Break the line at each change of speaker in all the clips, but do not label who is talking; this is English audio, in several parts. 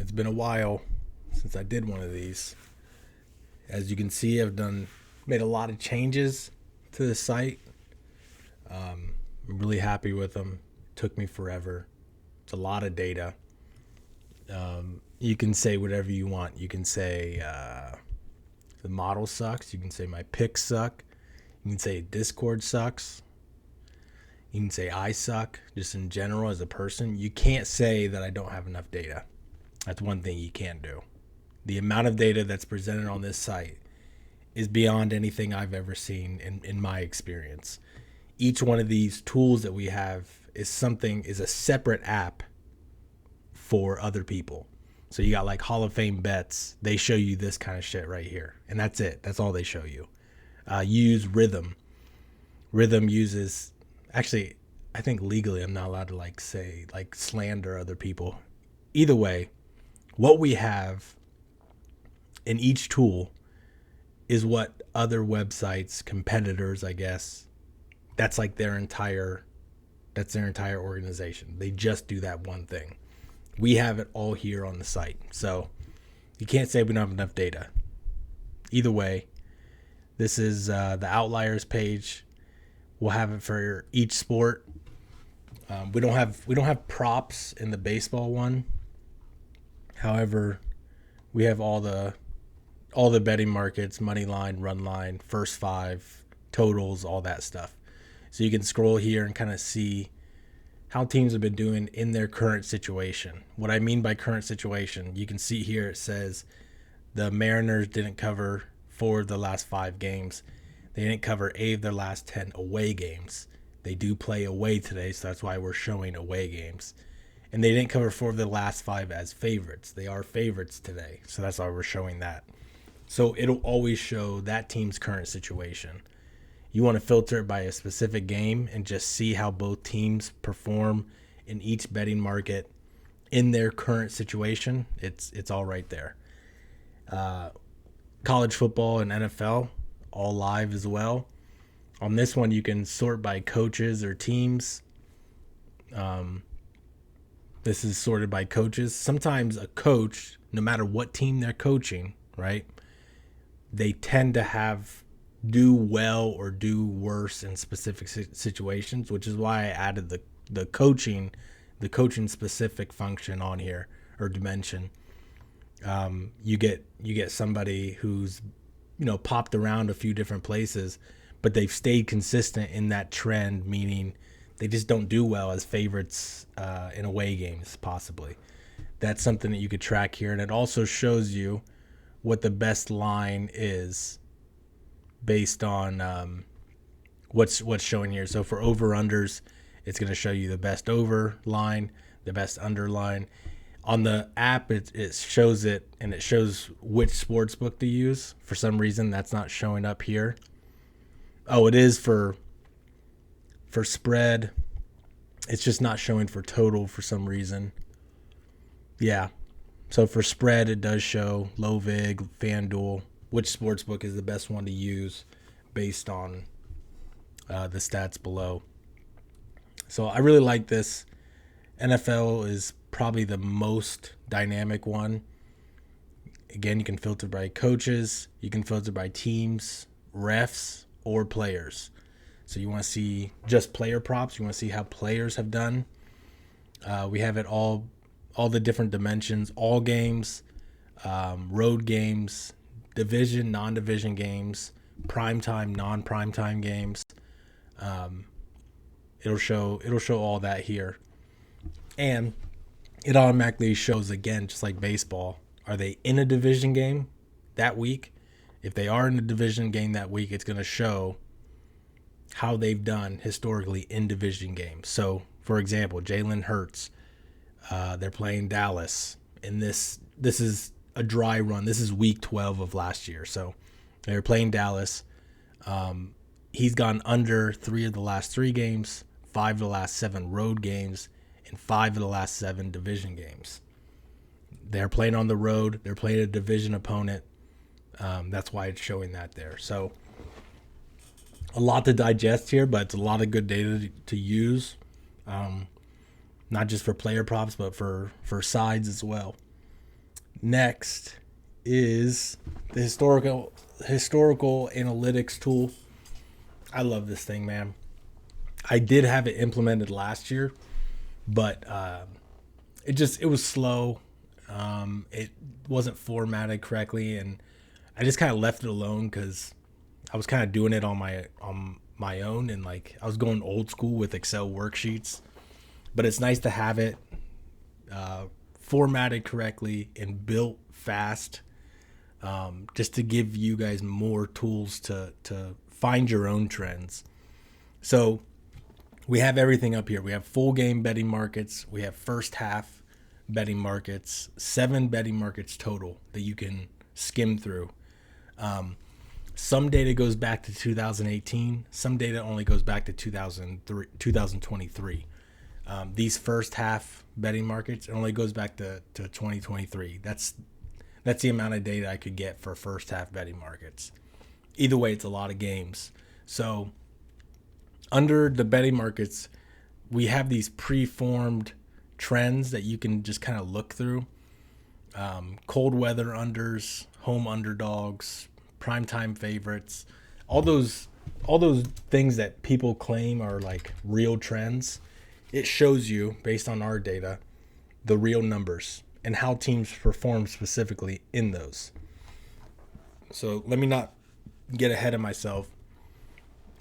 It's been a while since I did one of these. As you can see, made a lot of changes to the site. I'm really happy with them. Took me forever. It's a lot of data. You can say whatever you want. You can say the model sucks. You can say my picks suck. You can say Discord sucks. You can say I suck, just in general as a person. You can't say that I don't have enough data. That's one thing you can't do. The amount of data that's presented on this site is beyond anything I've ever seen in my experience. Each one of these tools that we have is a separate app for other people. So you got like Hall of Fame bets. They show you this kind of shit right here. And that's it. That's all they show you. You use Rhythm. Rhythm uses, actually, I think legally I'm not allowed to slander other people. Either way, what we have in each tool is what other websites, competitors, I guess, that's their entire organization. They just do that one thing. We have it all here on the site. So you can't say we don't have enough data. Either way, this is the outliers page. We'll have it for each sport. We don't have props in the baseball one. However, we have all the betting markets, money line, run line, first five, totals, all that stuff. So you can scroll here and kind of see how teams have been doing in their current situation. What I mean by current situation, you can see here it says the Mariners didn't cover 4 of the last 5 games. They didn't cover 8 of their last 10 away games. They do play away today, so that's why we're showing away games. And they didn't cover 4 of the last 5 as favorites. They are favorites today, so that's why we're showing that. So it'll always show that team's current situation. You want to filter it by a specific game and just see how both teams perform in each betting market in their current situation. It's all right there. College football and NFL, all live as well. On this one, you can sort by coaches or teams. This is sorted by coaches. Sometimes a coach, no matter what team they're coaching, right, they tend to do well or do worse in specific situations, which is why I added the coaching specific function on here, or dimension. You get somebody who's popped around a few different places, but they've stayed consistent in that trend, meaning they just don't do well as favorites in away games, possibly. That's something that you could track here, and it also shows you what the best line is based on what's showing here. So for over-unders, it's going to show you the best over line, the best under line. On the app, it shows it, and it shows which sports book to use. For some reason, that's not showing up here. Oh, it is for spread. It's just not showing for total for some reason. Yeah. So for spread, it does show low vig, FanDuel, which sportsbook is the best one to use based on the stats below. So I really like this. NFL is probably the most dynamic one. Again, you can filter by coaches, you can filter by teams, refs, or players. So you want to see just player props, you want to see how players have done. We have it all the different dimensions, all games, road games, division, non-division games, primetime, non-primetime games. It'll show all that here. And it automatically shows, again, just like baseball, are they in a division game that week? If they are in a division game that week, it's going to show how they've done historically in division games. So, for example, Jalen Hurts, they're playing Dallas, and this is a dry run. This is week 12 of last year. So they're playing Dallas. He's gone under 3 of the last 3 games, 5 of the last 7 road games, and 5 of the last 7 division games. They're playing on the road. They're playing a division opponent. That's why it's showing that there. So a lot to digest here, but it's a lot of good data to use. Not just for player props, but for sides as well. Next is the historical analytics tool. I love this thing, man. I did have it implemented last year, but it was slow. It wasn't formatted correctly, and I just kind of left it alone because I was kind of doing it on my own, and like I was going old school with Excel worksheets. But it's nice to have it formatted correctly and built fast, just to give you guys more tools to find your own trends. So we have everything up here. We have full game betting markets. We have first half betting markets, 7 betting markets total that you can skim through. Some data goes back to 2018. Some data only goes back to 2023. These first half betting markets, it only goes back to 2023. That's the amount of data I could get for first half betting markets. Either way, it's a lot of games. So under the betting markets, we have these preformed trends that you can just kind of look through. Cold weather unders, home underdogs, primetime favorites, all those things that people claim are like real trends. It shows you, based on our data, the real numbers and how teams perform specifically in those. So let me not get ahead of myself.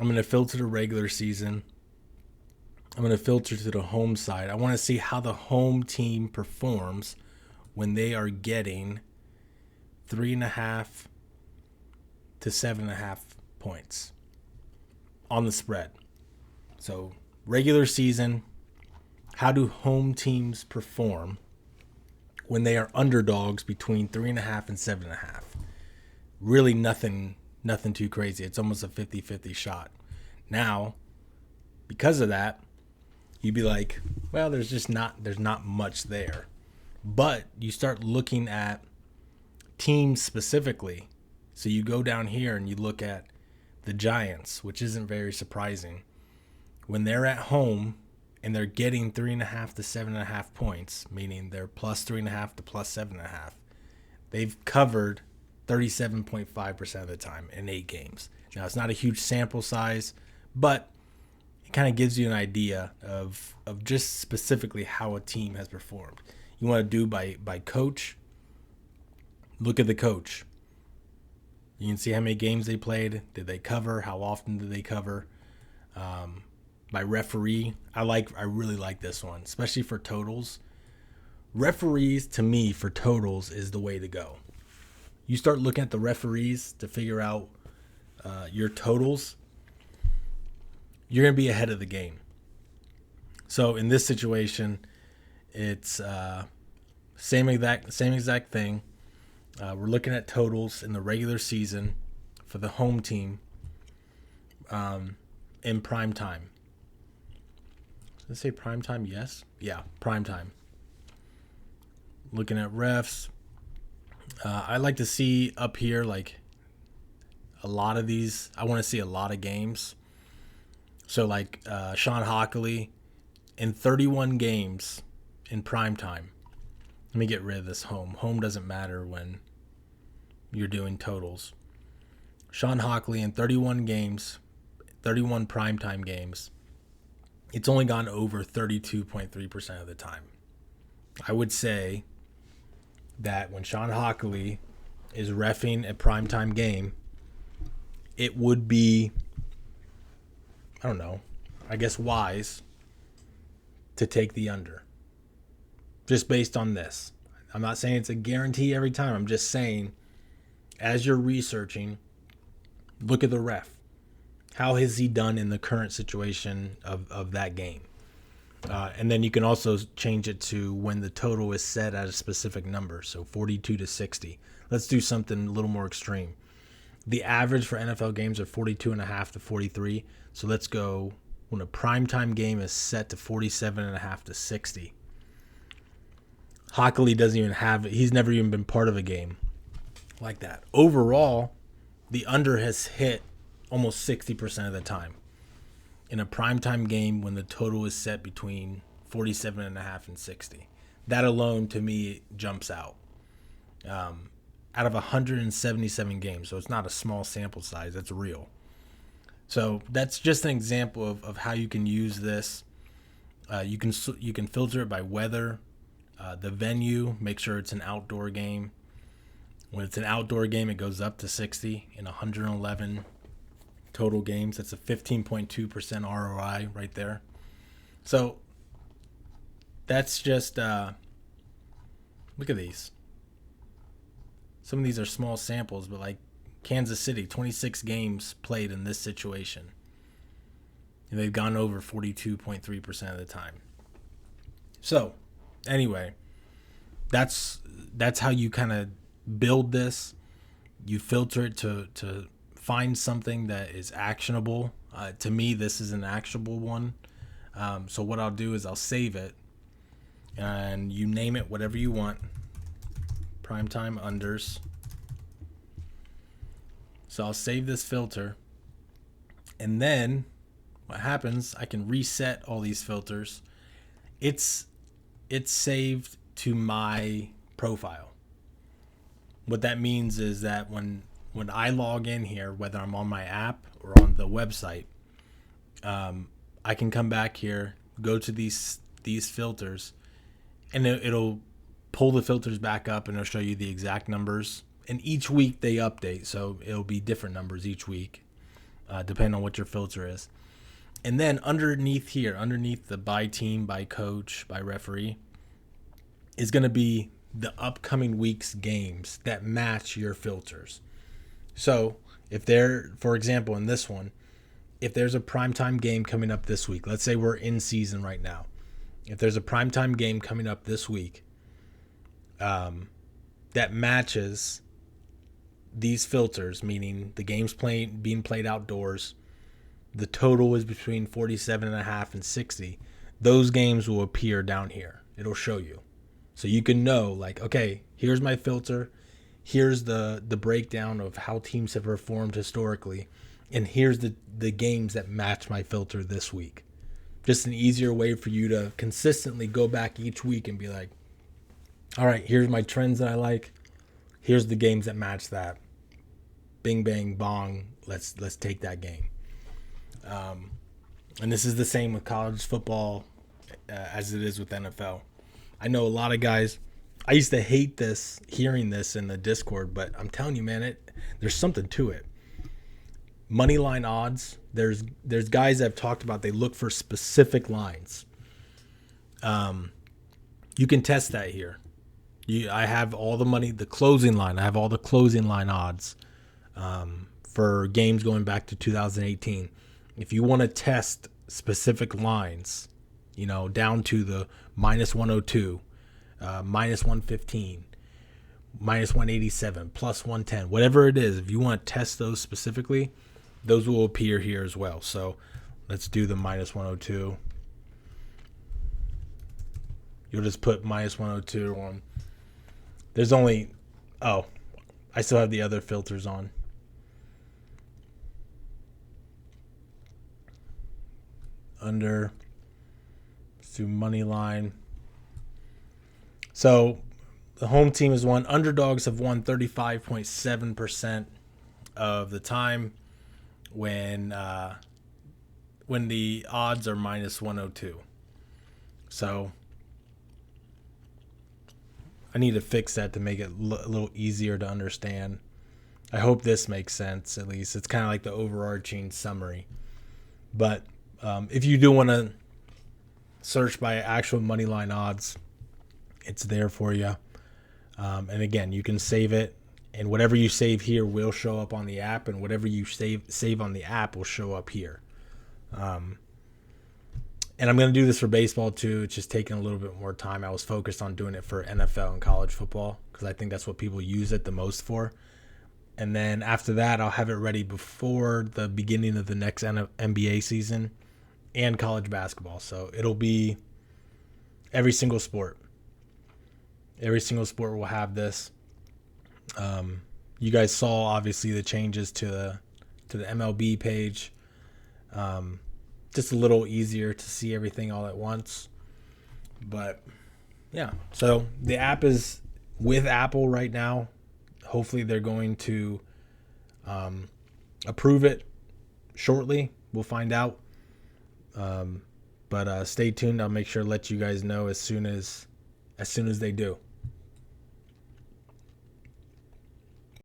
I'm going to filter the regular season. I'm going to filter to the home side. I want to see how the home team performs when they are getting 3.5 to 7.5 points on the spread. So regular season, how do home teams perform when they are underdogs between 3.5 and 7.5? Really nothing too crazy. It's almost a 50-50 shot. Now, because of that, you'd be like, well, there's not much there. But you start looking at teams specifically. So you go down here and you look at the Giants, which isn't very surprising. When they're at home and they're getting 3.5 to 7.5 points, meaning they're plus 3.5 to plus 7.5, they've covered 37.5% of the time in 8 games. Now, it's not a huge sample size, but it kind of gives you an idea of just specifically how a team has performed. You want to do by coach. Look at the coach. You can see how many games they played. Did they cover? How often did they cover? By referee, I really like this one, especially for totals. Referees, to me, for totals is the way to go. You start looking at the referees to figure out your totals, you're going to be ahead of the game. So in this situation, it's same exact thing. We're looking at totals in the regular season for the home team in prime time. Let's say prime time, yes? Yeah, prime time. Looking at refs. I like to see up here, like, a lot of these. I want to see a lot of games. So, like, Sean Hockley in 31 games in prime time. Let me get rid of this home. Home doesn't matter when you're doing totals. Sean Hockley in 31 games, 31 primetime games, it's only gone over 32.3% of the time. I would say that when Sean Hockley is reffing a primetime game, it would be, I don't know, I guess wise to take the under. Just based on this. I'm not saying it's a guarantee every time. I'm just saying, as you're researching, look at the ref. How has he done in the current situation of that game? And then you can also change it to when the total is set at a specific number. So 42 to 60. Let's do something a little more extreme. The average for NFL games are 42.5 to 43. So let's go when a primetime game is set to 47.5 to 60. Hockley doesn't even have it. He's never even been part of a game like that. Overall, the under has hit almost 60% of the time in a primetime game when the total is set between 47.5 and 60. That alone, to me, jumps out. out of 177 games. So it's not a small sample size. That's real. So that's just an example of how you can use this. You can filter it by weather, the venue. Make sure it's an outdoor game. When it's an outdoor game, it goes up to 60 in 111 total games. That's a 15.2% ROI right there. So that's just look at these. Some of these are small samples, but like Kansas City, 26 games played in this situation. And they've gone over 42.3% of the time. So, anyway, that's how you kind of build this. You filter it to find something that is actionable. To me, this is an actionable one. So what I'll do is I'll save it, and you name it whatever you want. Primetime unders. So I'll save this filter, and then what happens, I can reset all these filters. It's saved to my profile. What that means is that when I log in here, whether I'm on my app or on the website, I can come back here, go to these filters, and it'll pull the filters back up, and it'll show you the exact numbers. And each week they update, so it'll be different numbers each week, depending on what your filter is. And then underneath here, underneath the by team, by coach, by referee, is going to be the upcoming week's games that match your filters. So if for example, in this one, if there's a primetime game coming up this week, let's say we're in season right now. If there's a primetime game coming up this week that matches these filters, meaning the game's being played outdoors, the total is between 47.5 and 60, those games will appear down here. It'll show you. So you can know, like, okay, here's my filter. Here's the breakdown of how teams have performed historically. And here's the games that match my filter this week. Just an easier way for you to consistently go back each week and be like, all right, here's my trends that I like. Here's the games that match that. Bing, bang, bong. Let's take that game. And this is the same with college football as it is with NFL. I know a lot of guys, I used to hate hearing this in the Discord, but I'm telling you, man, there's something to it. Money line odds, there's guys that have talked about they look for specific lines. You can test that here. I have all the money, the closing line. I have all the closing line odds for games going back to 2018. If you want to test specific lines, down to the minus 102, minus 115, minus 187, plus 110, whatever it is, if you want to test those specifically, those will appear here as well. So let's do the minus 102. You'll just put minus 102 on. There's only, I still have the other filters on. Under, let's do money line. So the home team has won. Underdogs have won 35.7% of the time when the odds are minus 102. So I need to fix that to make it a little easier to understand. I hope this makes sense, at least. It's kind of like the overarching summary. But if you do want to search by actual money line odds, it's there for you. And again, you can save it, and whatever you save here will show up on the app, and whatever you save on the app will show up here. And I'm going to do this for baseball too. It's just taking a little bit more time. I was focused on doing it for NFL and college football because I think that's what people use it the most for. And then after that, I'll have it ready before the beginning of the next NBA season and college basketball. So it'll be every single sport. Every single sport will have this. You guys saw, obviously, the changes to the MLB page. Just a little easier to see everything all at once. But, yeah. So the app is with Apple right now. Hopefully they're going to approve it shortly. We'll find out. But stay tuned. I'll make sure to let you guys know as soon as they do.